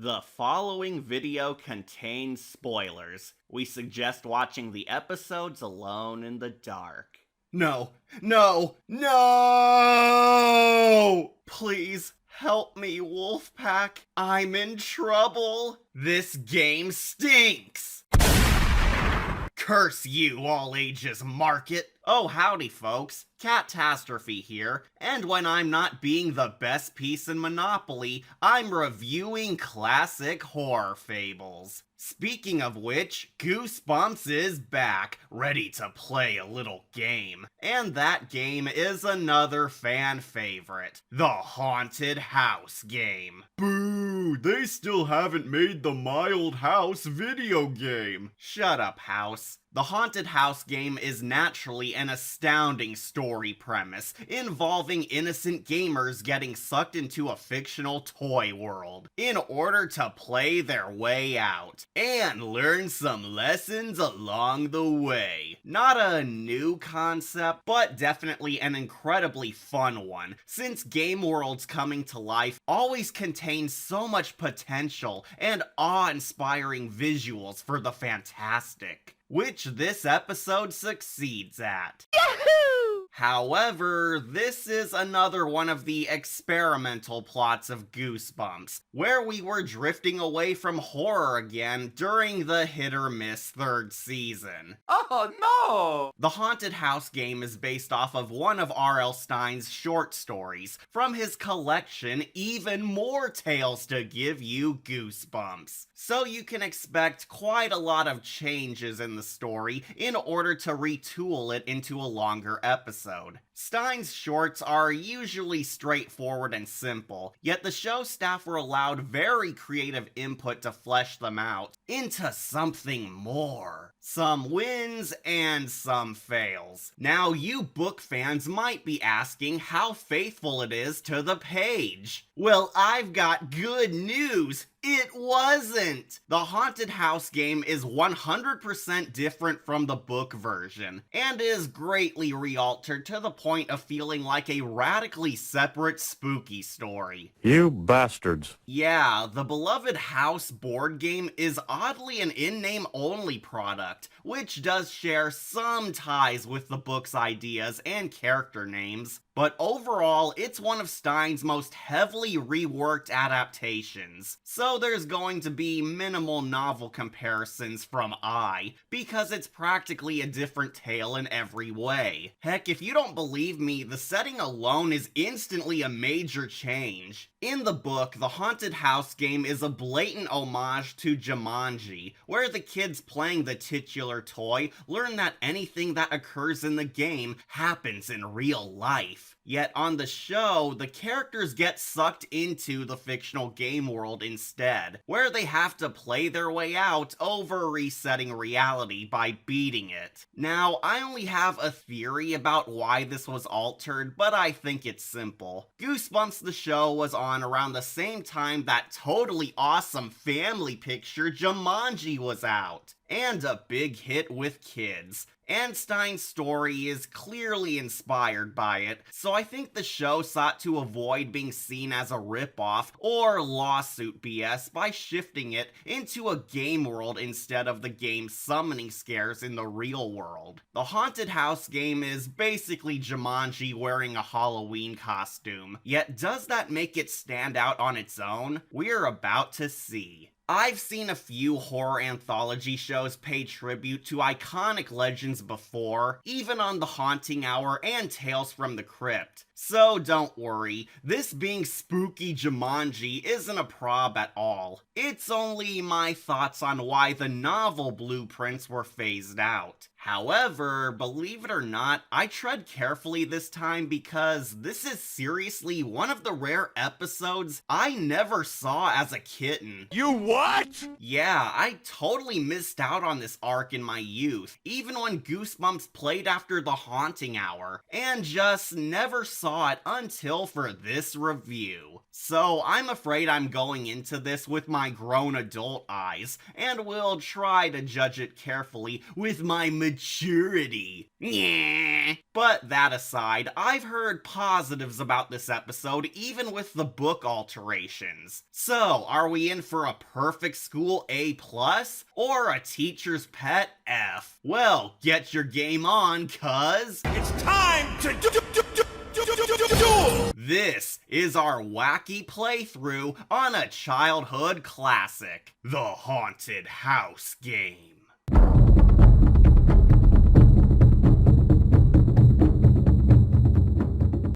The following video contains spoilers. We suggest watching the episodes alone in the dark. No, no, no! Please help me, Wolfpack. I'm in trouble. This game stinks. Curse you, all ages market. Oh, howdy, folks. Catastrophe here, and when I'm not being the best piece in Monopoly, I'm reviewing classic horror fables. Speaking of which, Goosebumps is back, ready to play a little game. And that game is another fan favorite, the Haunted House game. Boo! They still haven't made the Mild House video game. Shut up, House. The Haunted House game is naturally an astounding story premise, involving innocent gamers getting sucked into a fictional toy world, in order to play their way out, and learn some lessons along the way. Not a new concept, but definitely an incredibly fun one, since game worlds coming to life always contain so much potential and awe-inspiring visuals for the fantastic, which this episode succeeds at. Yahoo! However, this is another one of the experimental plots of Goosebumps, where we were drifting away from horror again during the hit-or-miss third season. Oh no! The Haunted House game is based off of one of R.L. Stine's short stories, from his collection Even More Tales to Give You Goosebumps. So you can expect quite a lot of changes in the story in order to retool it into a longer episode. Stine's shorts are usually straightforward and simple, yet the show staff were allowed very creative input to flesh them out into something more. Some wins and some fails. Now you book fans might be asking how faithful it is to the page. Well, I've got good news. It wasn't! The Haunted House game is 100% different from the book version, and is greatly re-altered to the point of feeling like a radically separate spooky story. You bastards. Yeah, the beloved House board game is oddly an in-name only product, which does share some ties with the book's ideas and character names, but overall, it's one of Stine's most heavily reworked adaptations, so there's going to be minimal novel comparisons from because it's practically a different tale in every way. Heck, if you don't believe me, the setting alone is instantly a major change. In the book, the Haunted House game is a blatant homage to Jumanji, where the kids playing the titular toy learn that anything that occurs in the game happens in real life. Yet on the show, the characters get sucked into the fictional game world instead, where they have to play their way out over resetting reality by beating it. Now, I only have a theory about why this was altered, but I think it's simple. Goosebumps the show was on around the same time that totally awesome family picture Jumanji was out, and a big hit with kids. And Stine's story is clearly inspired by it, so I think the show sought to avoid being seen as a ripoff or lawsuit BS by shifting it into a game world instead of the game's summoning scares in the real world. The Haunted House game is basically Jumanji wearing a Halloween costume, yet does that make it stand out on its own? We're about to see. I've seen a few horror anthology shows pay tribute to iconic legends before, even on The Haunting Hour and Tales from the Crypt. So don't worry, this being spooky Jumanji isn't a prob at all. It's only my thoughts on why the novel blueprints were phased out. However, believe it or not, I tread carefully this time because this is seriously one of the rare episodes I never saw as a kitten. You what? Yeah, I totally missed out on this arc in my youth, even when Goosebumps played after The Haunting Hour, and just never saw it until for this review. So I'm afraid I'm going into this with my grown adult eyes, and will try to judge it carefully with my maturity. Yeah. But that aside, I've heard positives about this episode even with the book alterations. So, are we in for a perfect school A+, or a teacher's pet F? Well, get your game on, cuz It's time to do. this is our wacky playthrough on a childhood classic, the Haunted House game.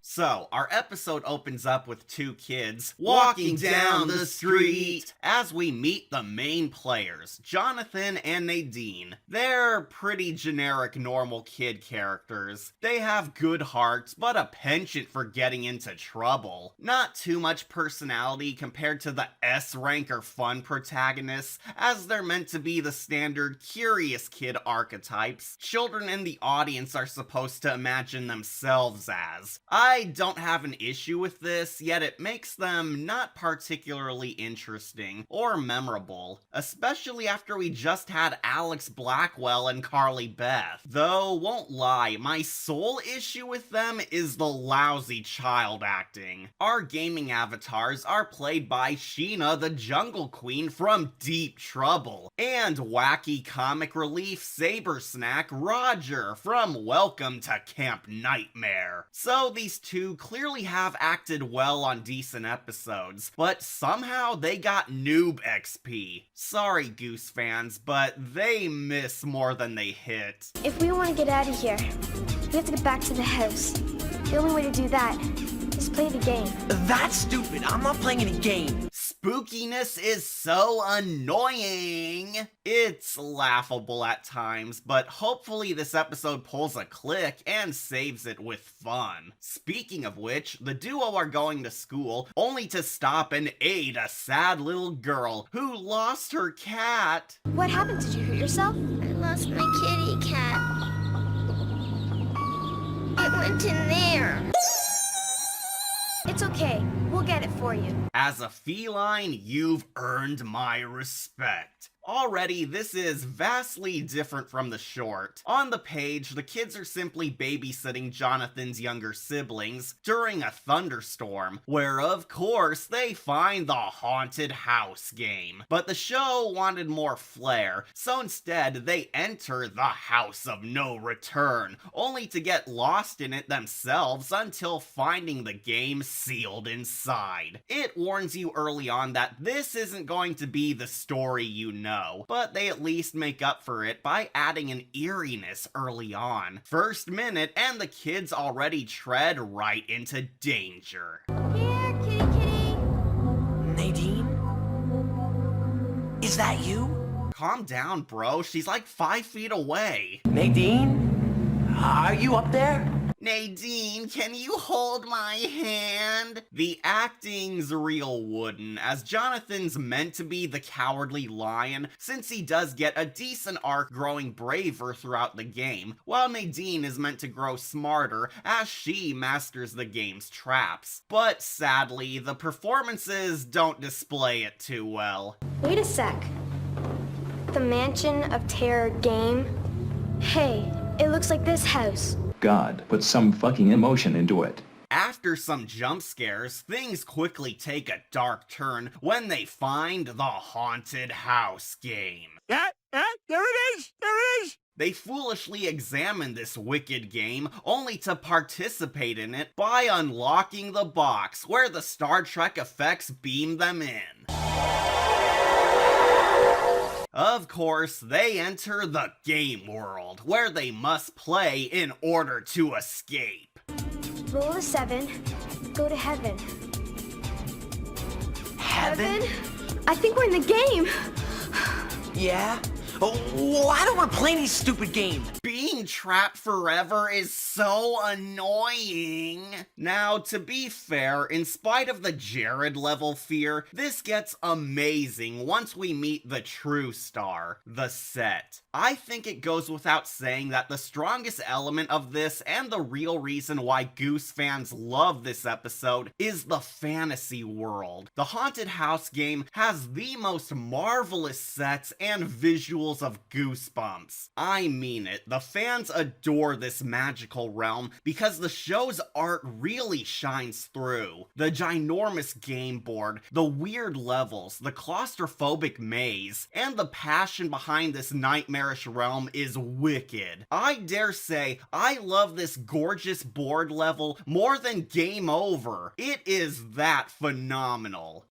So, our episode opens up with two kids walking down the street as we meet the main players, Jonathan and Nadine. They're pretty generic normal kid characters. They have good hearts, but a penchant for getting into trouble. Not too much personality compared to the S-rank or fun protagonists, as they're meant to be the standard curious kid archetypes children in the audience are supposed to imagine themselves as. I don't have an issue with this, yet it makes them not particularly interesting or memorable, especially after we just had Alex Blackwell and Carly Beth. Though, won't lie, my sole issue with them is the lousy child acting. Our gaming avatars are played by Sheena the Jungle Queen from Deep Trouble, and wacky comic relief Saber Snack Roger from Welcome to Camp Nightmare. So these two clearly have acted well on decent episodes, but somehow they got noob XP. Sorry, Goose fans, but they miss more than they hit. If we want to get out of here, we have to get back to the house. The only way to do that is play the game. That's stupid. I'm not playing any game. Spookiness is so annoying. It's laughable at times, but hopefully this episode pulls a click and saves it with fun. Speaking of which, the duo are going to school only to stop and aid a sad little girl who lost her cat. What happened? Did you hurt yourself? I lost my kitty cat. It went in there. It's okay. We'll get it for you. As a feline, you've earned my respect. Already, this is vastly different from the short. On the page, the kids are simply babysitting Jonathan's younger siblings during a thunderstorm, where of course they find the Haunted House game. But the show wanted more flair, so instead they enter the House of No Return, only to get lost in it themselves until finding the game sealed inside. It warns you early on that this isn't going to be the story you know, but they at least make up for it by adding an eeriness early on. First minute, and the kids already tread right into danger. Here, kitty kitty. Nadine? Is that you? Calm down, bro. She's like 5 feet away. Nadine? Are you up there? Nadine, can you hold my hand? The acting's real wooden, as Jonathan's meant to be the cowardly lion, since he does get a decent arc growing braver throughout the game, while Nadine is meant to grow smarter as she masters the game's traps. But sadly, the performances don't display it too well. Wait a sec. The Mansion of Terror game? Hey, it looks like this house. God, put some fucking emotion into it. After some jump scares, things quickly take a dark turn when they find the Haunted House game. There it is. They foolishly examine this wicked game, only to participate in it by unlocking the box where the Star Trek effects beam them in. Of course, they enter the game world, where they must play in order to escape. Roll a 7. Go to heaven. Heaven? I think we're in the game. Yeah? Oh, well, I don't want to play any stupid game. Being being trapped forever is so annoying. Now, to be fair, in spite of the Jared level fear, this gets amazing once we meet the true star, the set. I think it goes without saying that the strongest element of this, and the real reason why Goose fans love this episode, is the fantasy world. The Haunted House game has the most marvelous sets and visuals of Goosebumps. I mean it, the fans adore this magical realm because the show's art really shines through. The ginormous game board, the weird levels, the claustrophobic maze, and the passion behind this nightmarish realm is wicked. I dare say I love this gorgeous board level more than Game Over. It is that phenomenal.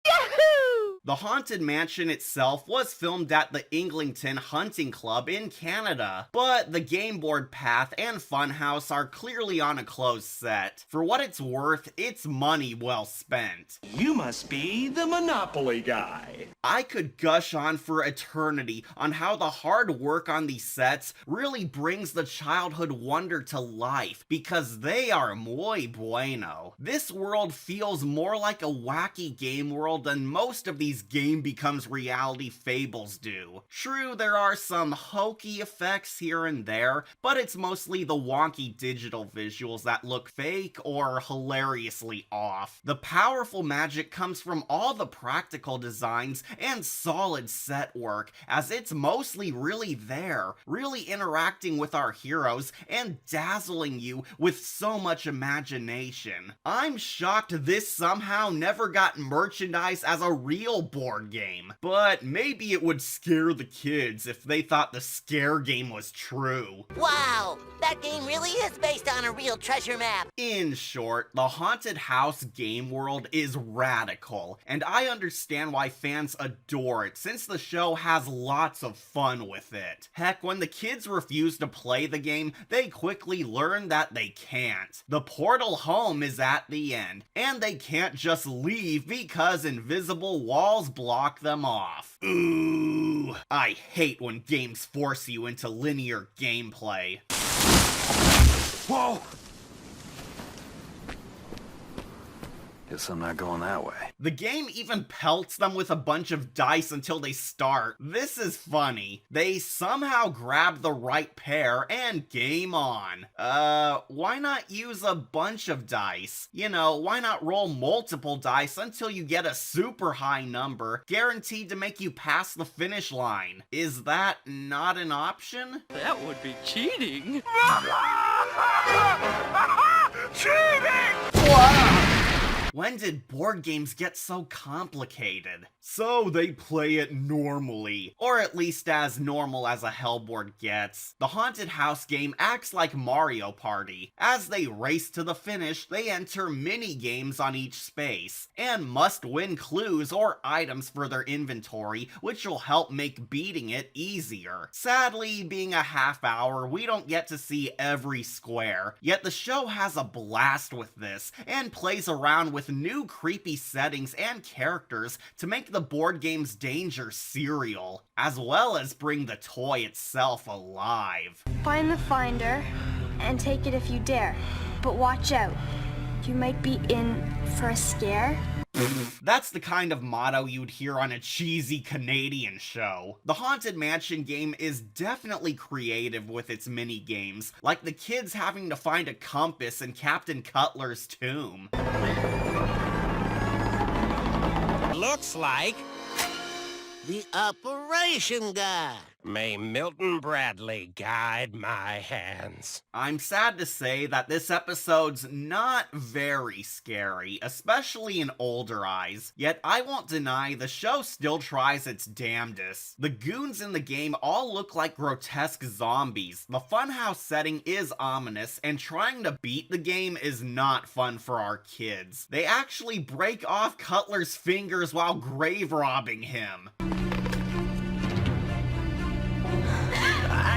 The Haunted Mansion itself was filmed at the Eglinton Hunting Club in Canada, but the game board path and funhouse are clearly on a closed set. For what it's worth, it's money well spent. You must be the Monopoly guy. I could gush on for eternity on how the hard work on these sets really brings the childhood wonder to life, because they are muy bueno. This world feels more like a wacky game world than most of these game becomes reality fables do. True, there are some hokey effects here and there, but it's mostly the wonky digital visuals that look fake or hilariously off. The powerful magic comes from all the practical designs and solid set work, as it's mostly really there, really interacting with our heroes and dazzling you with so much imagination. I'm shocked this somehow never got merchandise as a real board game, but maybe it would scare the kids if they thought the scare game was true. Wow, that game really is based on a real treasure map. In short, the Haunted House game world is radical, and I understand why fans adore it since the show has lots of fun with it. Heck, when the kids refuse to play the game, they quickly learn that they can't. The portal home is at the end, and they can't just leave because invisible walls block them off. Ooh, I hate when games force you into linear gameplay. Whoa! Guess I'm not going that way. The game even pelts them with a bunch of dice until they start. This is funny. They somehow grab the right pair and game on. Why not use a bunch of dice? You know, why not roll multiple dice until you get a super high number, guaranteed to make you pass the finish line? Is that not an option? That would be cheating. Cheating! When did board games get so complicated? So they play it normally, or at least as normal as a hellboard gets. The Haunted House game acts like Mario Party. As they race to the finish, they enter mini-games on each space, and must win clues or items for their inventory, which will help make beating it easier. Sadly, being a half hour, we don't get to see every square, yet the show has a blast with this, and plays around with new creepy settings and characters to make the board game's danger serial, as well as bring the toy itself alive. Find the finder and take it if you dare. But watch out. You might be in for a scare. That's the kind of motto you'd hear on a cheesy Canadian show. The Haunted Mansion game is definitely creative with its mini-games, like the kids having to find a compass in Captain Cutler's tomb. Looks like The operation guy. may Milton Bradley guide my hands. I'm sad to say that this episode's not very scary, especially in older eyes, yet I won't deny the show still tries its damnedest. The goons in the game all look like grotesque zombies, the funhouse setting is ominous, and trying to beat the game is not fun for our kids. They actually break off Cutler's fingers while grave robbing him.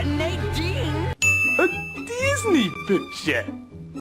Nadine! A Disney picture.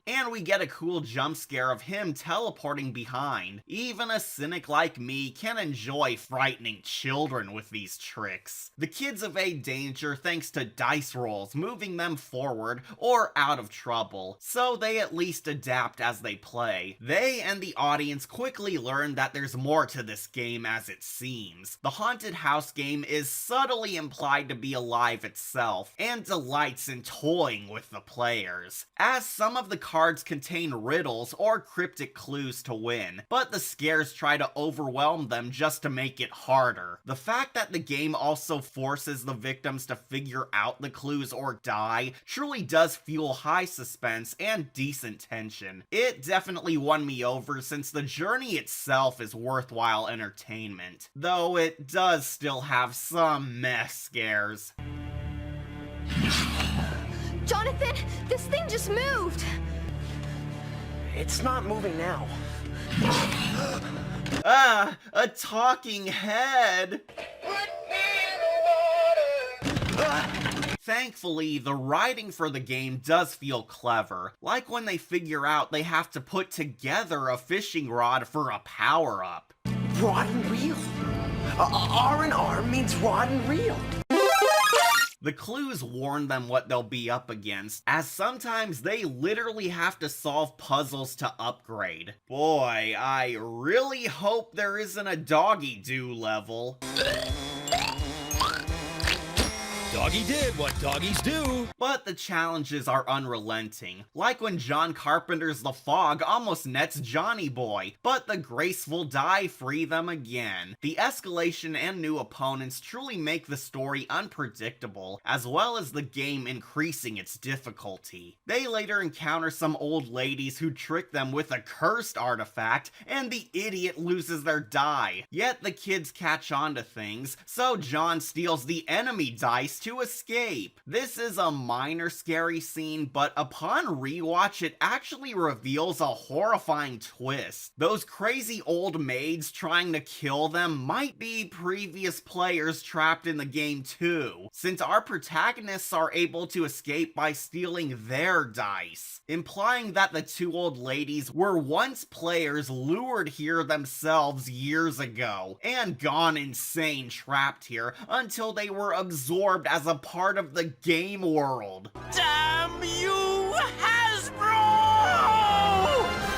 And we get a cool jump scare of him teleporting behind. Even a cynic like me can enjoy frightening children with these tricks. The kids evade danger thanks to dice rolls moving them forward or out of trouble, so they at least adapt as they play. They and the audience quickly learn that there's more to this game as it seems. The haunted house game is subtly implied to be alive itself, and delights in toying with the players, as some of the cards contain riddles or cryptic clues to win, but the scares try to overwhelm them just to make it harder. The fact that the game also forces the victims to figure out the clues or die truly does fuel high suspense and decent tension. It definitely won me over since the journey itself is worthwhile entertainment, though it does still have some meh scares. Jonathan, this thing just moved! It's not moving now. Ah, a talking head! Thankfully, the writing for the game does feel clever, like when they figure out they have to put together a fishing rod for a power-up. Rod and reel. R&R means rod and reel. The clues warn them what they'll be up against, as sometimes they literally have to solve puzzles to upgrade. Boy, I really hope there isn't a doggy-do level. Doggy did what doggies do. But the challenges are unrelenting, like when John Carpenter's The Fog almost nets Johnny Boy, but the graceful die free them again. The escalation and new opponents truly make the story unpredictable, as well as the game increasing its difficulty. They later encounter some old ladies who trick them with a cursed artifact, and the idiot loses their die. Yet the kids catch on to things, so John steals the enemy dice to escape. This is a minor scary scene, but upon rewatch it actually reveals a horrifying twist. Those crazy old maids trying to kill them might be previous players trapped in the game too, since our protagonists are able to escape by stealing their dice, implying that the two old ladies were once players lured here themselves years ago, and gone insane trapped here until they were absorbed as a part of the game world. Damn you, Hasbro!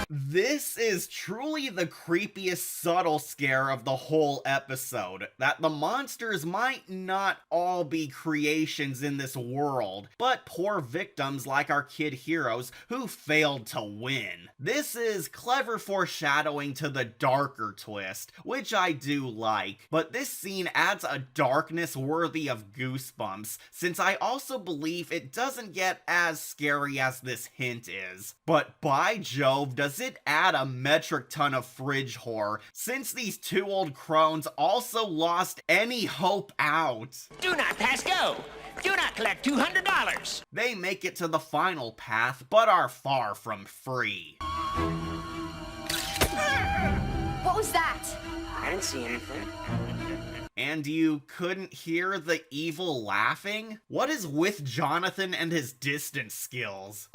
This is truly the creepiest subtle scare of the whole episode, that the monsters might not all be creations in this world, but poor victims like our kid heroes who failed to win. This is clever foreshadowing to the darker twist, which I do like, but this scene adds a darkness worthy of Goosebumps, since I also believe it doesn't get as scary as this hint is. But by Jove, does it add a metric ton of fridge horror, since these two old crones also lost any hope out. Do not pass go. Do not collect $200. They make it to the final path, but are far from free. What was that? I didn't see anything. And you couldn't hear the evil laughing? What is with Jonathan and his distance skills?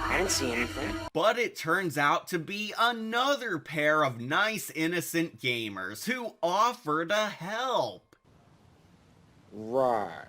I didn't see anything. But it turns out to be another pair of nice innocent gamers who offer to help. Right.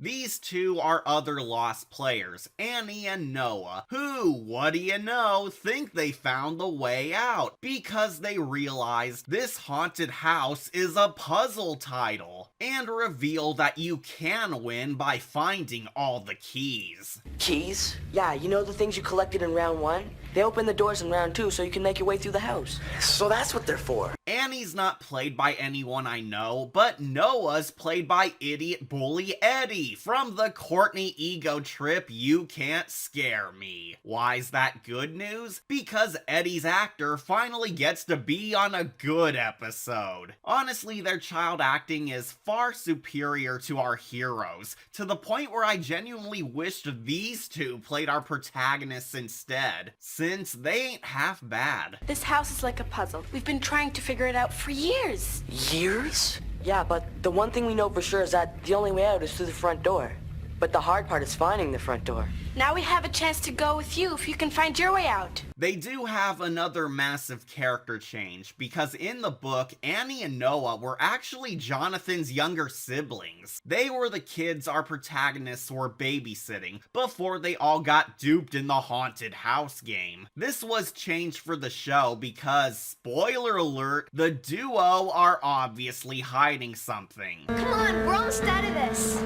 These two are other lost players, Annie and Noah, who, what do you know, think they found the way out because they realized this haunted house is a puzzle title, and reveal that you can win by finding all the keys. Keys? Yeah, you know the things you collected in round 1? They open the doors in round 2 so you can make your way through the house. So that's what they're for. Annie's not played by anyone I know, but Noah's played by idiot bully Eddie from the Courtney ego trip You Can't Scare Me. Why's that good news? Because Eddie's actor finally gets to be on a good episode. Honestly, their child acting is far superior to our heroes, to the point where I genuinely wished these two played our protagonists instead, since they ain't half bad. This house is like a puzzle. We've been trying to figure it out for years. Years? Yeah, but the one thing we know for sure is that the only way out is through the front door. But the hard part is finding the front door. Now we have a chance to go with you if you can find your way out. They do have another massive character change, because in the book, Annie and Noah were actually Jonathan's younger siblings. They were the kids our protagonists were babysitting before they all got duped in the haunted house game. This was changed for the show because, spoiler alert, the duo are obviously hiding something. Come on, we're almost out of this.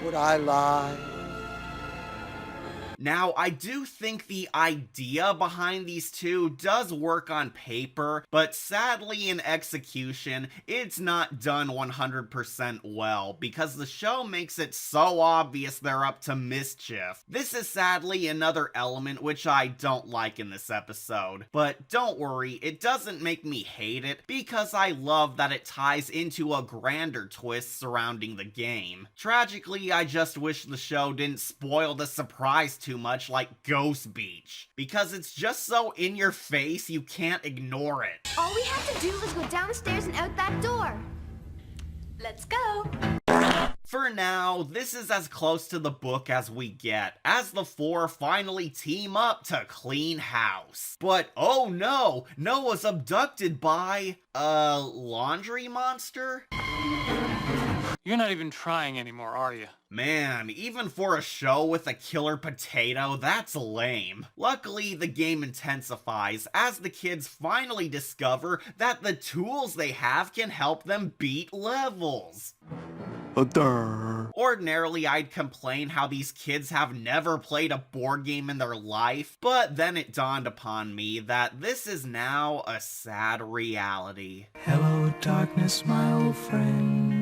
Would I lie? Now, I do think the idea behind these two does work on paper, but sadly in execution, it's not done 100% well, because the show makes it so obvious they're up to mischief. This is sadly another element which I don't like in this episode, but don't worry, it doesn't make me hate it, because I love that it ties into a grander twist surrounding the game. Tragically, I just wish the show didn't spoil the surprise too much like Ghost Beach, because it's just so in your face you can't ignore it. All we have to do is go downstairs and out that door. Let's go. For now, this is as close to the book as we get, as the four finally team up to clean house. But oh no, Noah's abducted by a laundry monster? You're not even trying anymore, are you? Man, even for a show with a killer potato, that's lame. Luckily, the game intensifies as the kids finally discover that the tools they have can help them beat levels. Ordinarily, I'd complain how these kids have never played a board game in their life, but then it dawned upon me that this is now a sad reality. Hello, darkness, my old friend.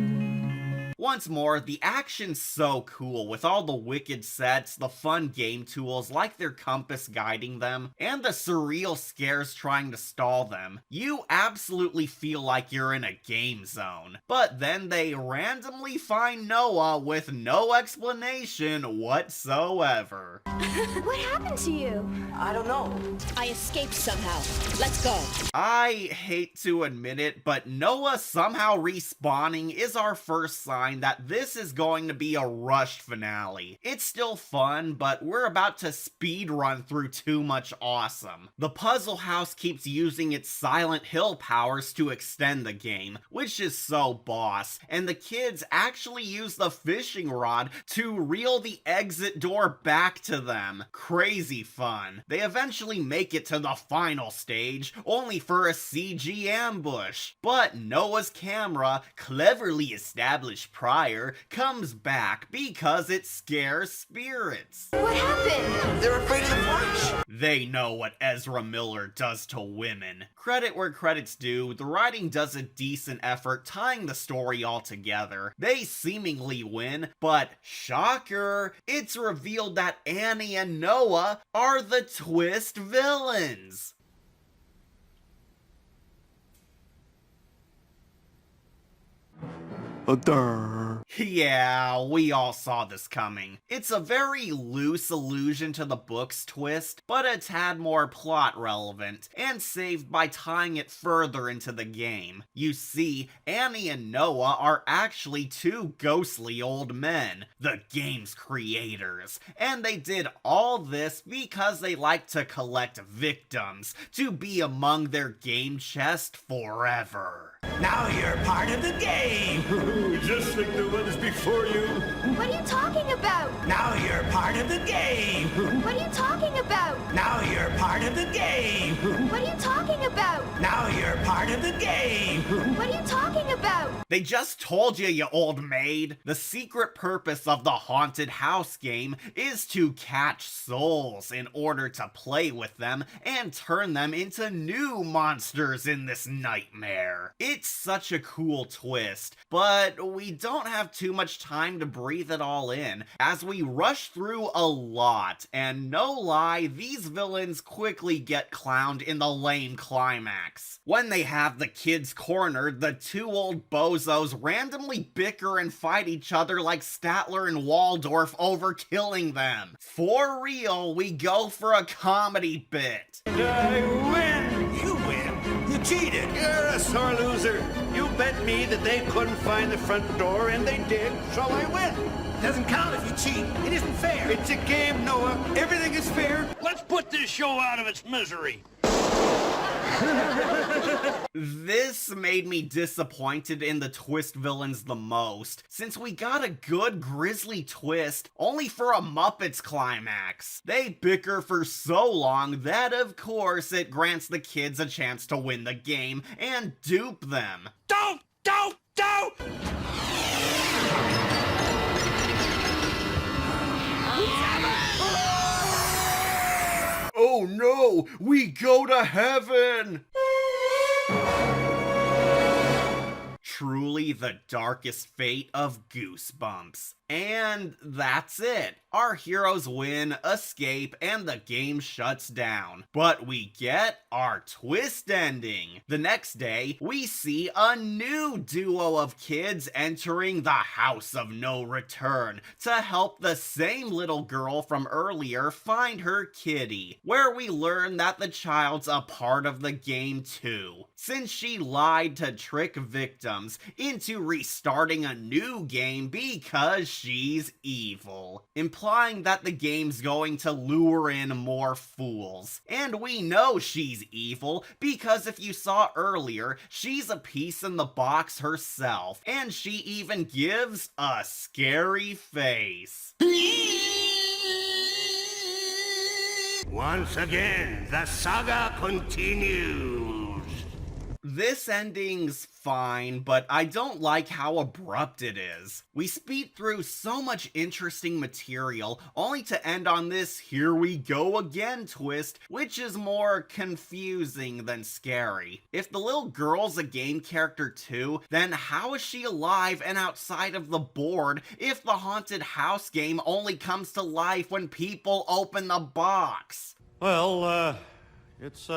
Once more, the action's so cool with all the wicked sets, the fun game tools like their compass guiding them, and the surreal scares trying to stall them. You absolutely feel like you're in a game zone. But then they randomly find Noah with no explanation whatsoever. What happened to you? I don't know. I escaped somehow. Let's go. I hate to admit it, but Noah somehow respawning is our first sign that this is going to be a rushed finale. It's still fun, but we're about to speed run through too much awesome. The puzzle house keeps using its Silent Hill powers to extend the game, which is so boss, and the kids actually use the fishing rod to reel the exit door back to them. Crazy fun. They eventually make it to the final stage, only for a CG ambush. But Noah's camera, cleverly established prior, comes back because it scares spirits. What happened? They're afraid of the flash. They know what Ezra Miller does to women. Credit where credit's due, the writing does a decent effort tying the story all together. They seemingly win, but shocker, it's revealed that Annie and Noah are the twist villains. Yeah, we all saw this coming. It's a very loose allusion to the book's twist, but a tad more plot relevant, and saved by tying it further into the game. You see, Annie and Noah are actually two ghostly old men, the game's creators, and they did all this because they like to collect victims to be among their game chest forever. Now you're part of the game. Just like the ones before you. What are you talking about? Now you're part of the game. What are you talking about? Now you're part of the game. What are you talking about? Now you're part of the game. What are you talking about? They just told you, you old maid. The secret purpose of the haunted house game is to catch souls in order to play with them and turn them into new monsters in this nightmare. It's such a cool twist, but we don't have too much time to breathe it all in, as we rush through a lot, and no lie, these villains quickly get clowned in the lame climax. When they have the kids cornered, the two old bozos randomly bicker and fight each other like Statler and Waldorf over killing them. For real, we go for a comedy bit. I win. You win. You cheated. You're a sore loser. You bet me that they couldn't find the front door, and they did, so I win. Doesn't count if you cheat. It isn't fair. It's a game, Noah. Everything is fair. Let's put this show out of its misery. This made me disappointed in the twist villains the most, since we got a good grisly twist only for a Muppets climax. They bicker for so long that of course it grants the kids a chance to win the game and dupe them. Don't! Oh no, we go to heaven! Truly the darkest fate of Goosebumps. And that's it. Our heroes win, escape, and the game shuts down. But we get our twist ending. The next day, we see a new duo of kids entering the House of No Return to help the same little girl from earlier find her kitty, where we learn that the child's a part of the game too, since she lied to trick victims into restarting a new game because she's evil, implying that the game's going to lure in more fools. And we know she's evil because if you saw earlier, she's a piece in the box herself, and she even gives a scary face. Once again, the saga continues. This ending's fine, but I don't like how abrupt it is. We speed through so much interesting material, only to end on this here we go again twist, which is more confusing than scary. If the little girl's a game character too, then how is she alive and outside of the board if the haunted house game only comes to life when people open the box? Well, it's,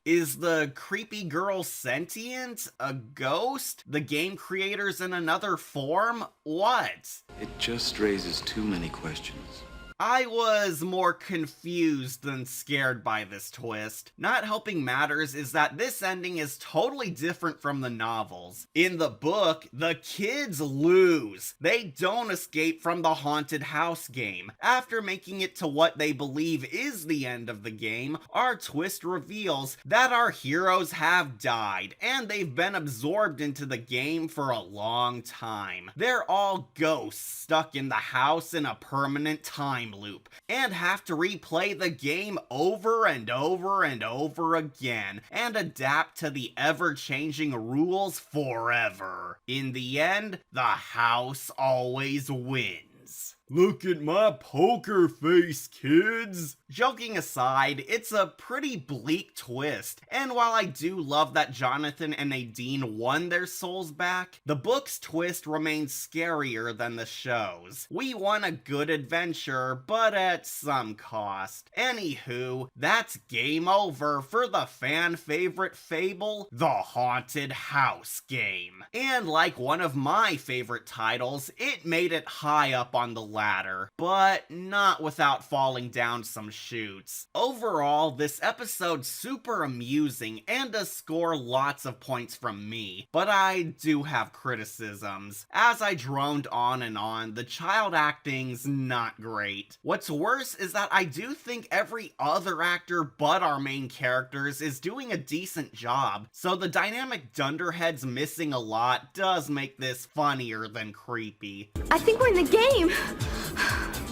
Is the creepy girl sentient? A ghost? The game creators in another form? What? It just raises too many questions. I was more confused than scared by this twist. Not helping matters is that this ending is totally different from the novels. In the book, the kids lose. They don't escape from the haunted house game. After making it to what they believe is the end of the game, our twist reveals that our heroes have died, and they've been absorbed into the game for a long time. They're all ghosts stuck in the house in a permanent time loop, and have to replay the game over and over and over again, and adapt to the ever-changing rules forever. In the end, the house always wins. Look at my poker face, kids! Joking aside, it's a pretty bleak twist, and while I do love that Jonathan and Nadine won their souls back, the book's twist remains scarier than the show's. We won a good adventure, but at some cost. Anywho, that's game over for the fan-favorite fable, The Haunted House Game. And like one of my favorite titles, it made it high up on the ladder, but not without falling down some shoots. Overall, this episode's super amusing and does score lots of points from me, but I do have criticisms. As I droned on and on, the child acting's not great. What's worse is that I do think every other actor but our main characters is doing a decent job, so the dynamic dunderheads missing a lot does make this funnier than creepy. I think we're in the game.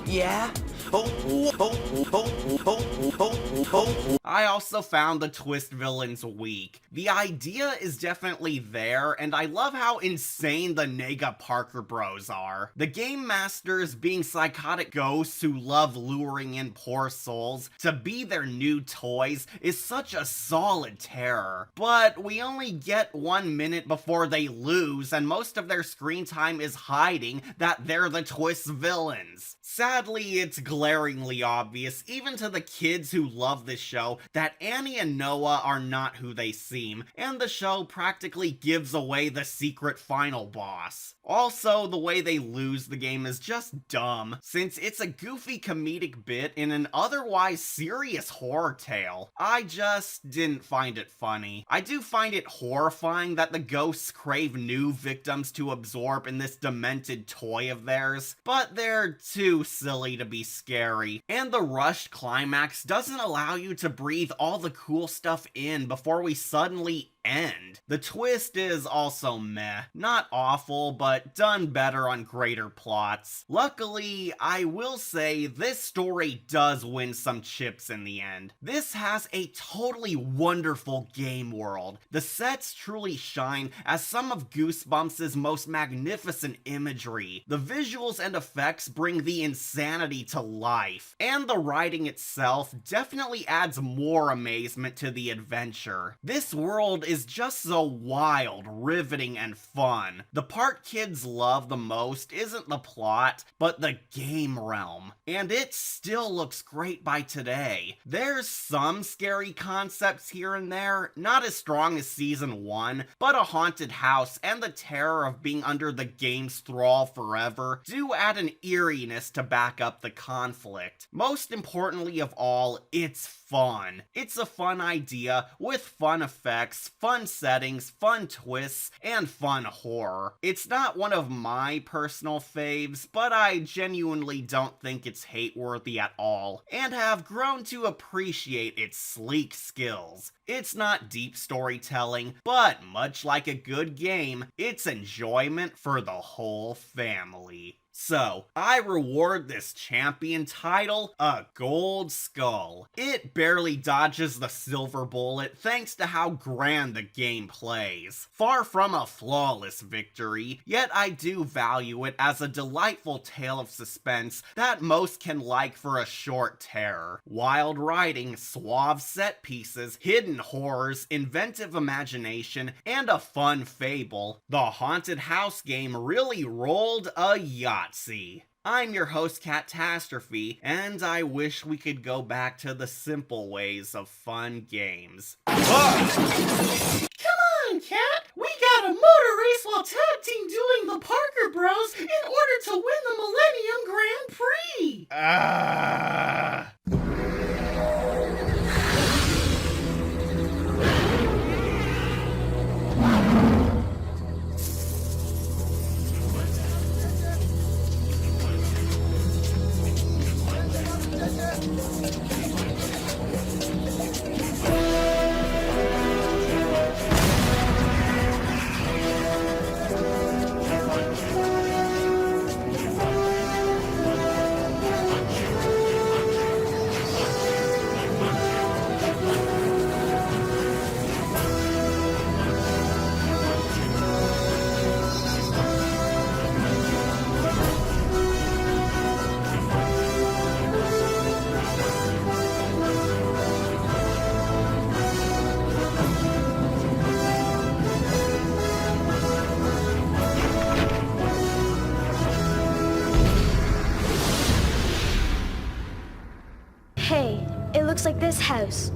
Yeah? I also found the twist villains weak. The idea is definitely there, and I love how insane the Nega Parker bros are. The game masters being psychotic ghosts who love luring in poor souls to be their new toys is such a solid terror. But we only get 1 minute before they lose, and most of their screen time is hiding that they're the twist villains. Sadly, it's glaringly obvious, even to the kids who love this show, that Annie and Noah are not who they seem, and the show practically gives away the secret final boss. Also, the way they lose the game is just dumb, since it's a goofy comedic bit in an otherwise serious horror tale. I just didn't find it funny. I do find it horrifying that the ghosts crave new victims to absorb in this demented toy of theirs, but they're too silly to be scary. And the rushed climax doesn't allow you to breathe all the cool stuff in before we suddenly end. The twist is also meh. Not awful, but done better on greater plots. Luckily, I will say this story does win some chips in the end. This has a totally wonderful game world. The sets truly shine as some of Goosebumps' most magnificent imagery. The visuals and effects bring the insanity to life, and the writing itself definitely adds more amazement to the adventure. This world is just so wild, riveting, and fun. The part kids love the most isn't the plot, but the game realm. And it still looks great by today. There's some scary concepts here and there, not as strong as season 1, but a haunted house and the terror of being under the game's thrall forever do add an eeriness to back up the conflict. Most importantly of all, it's fun. It's a fun idea with fun effects, fun settings, fun twists, and fun horror. It's not one of my personal faves, but I genuinely don't think it's hate-worthy at all, and have grown to appreciate its sleek skills. It's not deep storytelling, but much like a good game, it's enjoyment for the whole family. So, I reward this champion title a gold skull. It barely dodges the silver bullet thanks to how grand the game plays. Far from a flawless victory, yet I do value it as a delightful tale of suspense that most can like for a short terror. Wild writing, suave set pieces, hidden horrors, inventive imagination, and a fun fable. The haunted house game really rolled a Yahtzee. I'm your host, Catastrophe, and I wish we could go back to the simple ways of fun games. Come on, Cat! We got a motor race while tag team dueling the Parker Bros in order to win the Millennium Grand Prix! Hey, it looks like this house.